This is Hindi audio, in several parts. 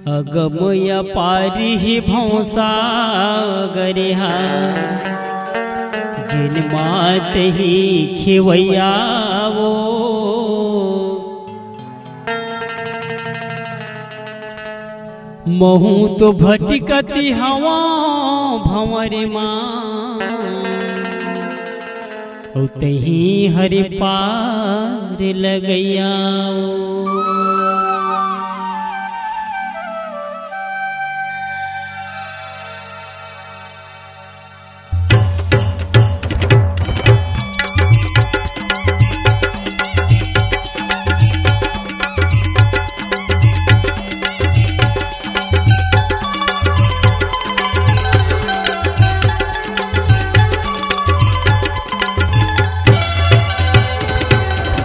अगमया पारी भौसा गरिहा जिन मात ही खिवैयावो महू तो भटकती हवा भंवर माँ तही हरि पार लगैया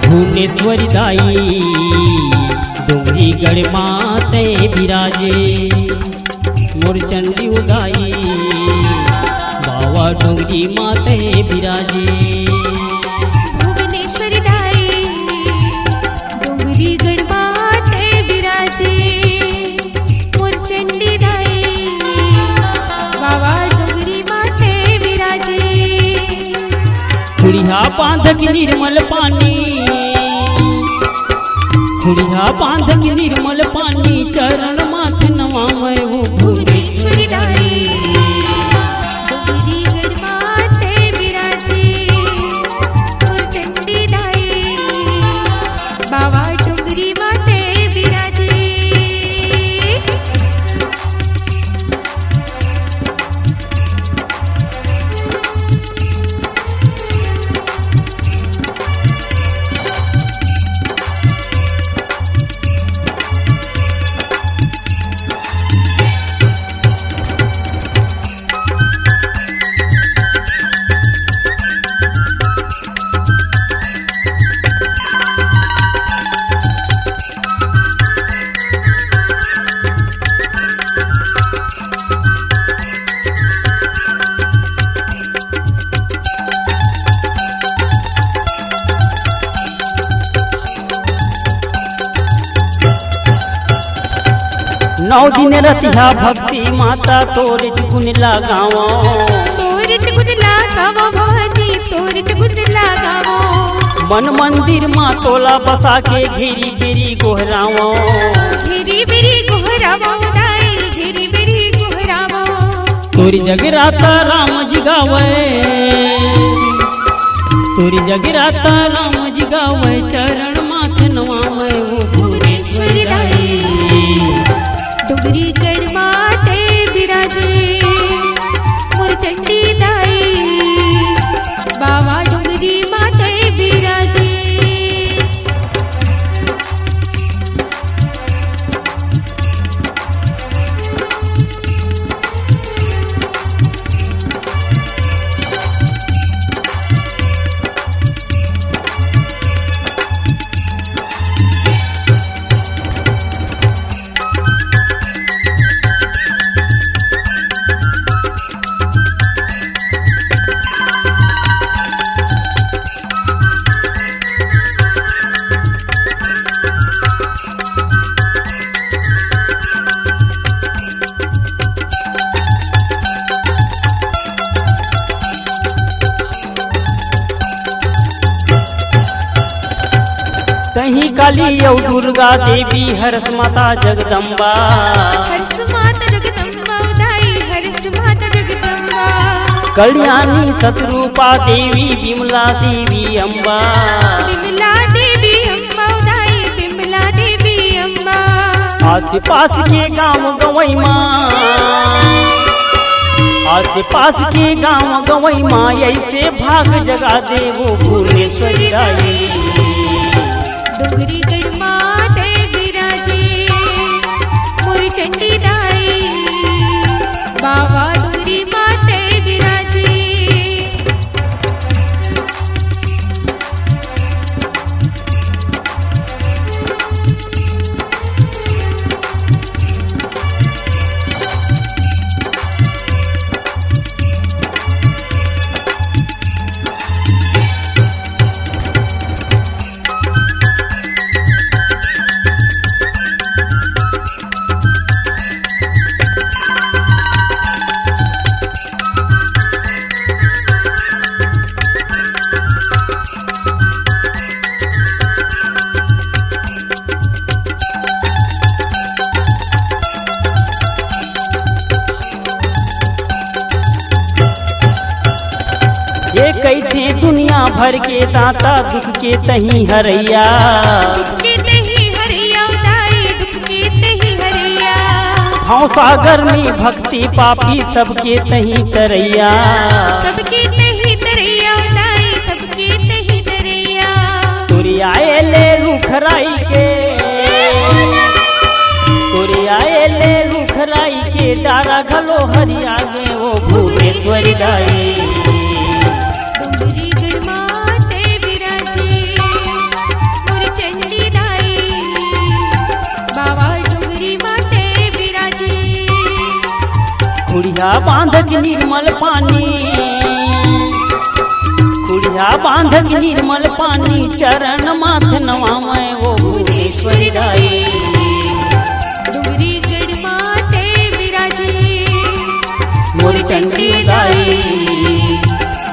भुवनेश्वरी दाई डोंगरी गढ़ माते विराजे मोर चंडी उदाई बाबा डोंगरी माते विराजे भुवनेश्वरी दाई डोंगरी गढ़ माते विराजे मोर चंडी दाई बाबा डोंगरी माते विराजे खुड़िया बांधक निर्मल पानी खुड़िया बांधक निर्मल पानी चरण माथ नवामय वो भुवनेश्वरी दाई डोंगरी गढ़ माते विराजे मोर चंडी दाई बाबा डोंगरी माते विराजे नौ दिन रतिहा भक्ति माता तोरे गुण लगावो तोरे गुण लगावो भवानी तोरे गुण लगावो मन मंदिर माँ तोला बसा के घेरी बेरी गोहरावो घेरी बेरी गोहरावो दाई घेरी बेरी गोहरावो तोरी जगराता राम जी गावे तोरी जगराता राम जी गावे चरण माथ नवावे वो भुवनेश्वरी दाई डोंगरी गढ़ माते विराजे मोर चंडी दाई बाबा डोंगरी माते विराजे कहीं काली यौ दुर्गा देवी हरस माता जगदम्बा हरस माता जगदम्बा दाई हरस माता जगदम्बा कल्याणी सतरूपा देवी विमला देवी अम्बा विमला देवी अम्बा दाई विमला देवी अम्बा आस पास के गांव गवई माँ आस पास के गांव गवई माँ ऐसे भाग जगा दे वो भुवनेश्वरी दाई डोंगरी गढ़ माते विराजे मोर चंडी दाई बाबा डोंगरी माते विराजे भर के दाता दुख के तही हरैया। दुख के तही हरैया दाई दुख के तही हरैया। भाव सागर में भक्ति पापी सबके तही तरैया। सबके तही तरैया दाई सबके तही तरैया। तुरी आए ले रुखराई के, तुरी आए ले रुखराई के डारा घलो हरिया गे वो भुवनेश्वरी दाई। डुंगरी गढ़ माते विराजे मोर चंडी दाई बाबा डुंगरी माते विराजे। खुड़िया बांधक निर्मल पानी, खुड़िया बांधक निर्मल पानी चरण माथ नवामय वो भुवनेश्वरी दाई। डुंगरी गढ़ माते विराजे मोर चंडी दाई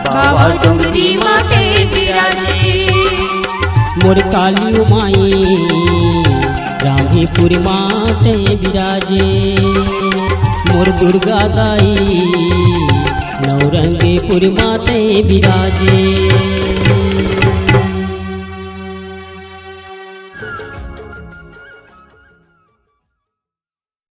बाबा डुंगरी माते विराजे। मोर काली उमाई रामीपुर माते विराजे। मोर दुर्गा दाई नौरंगपुर माते विराजे।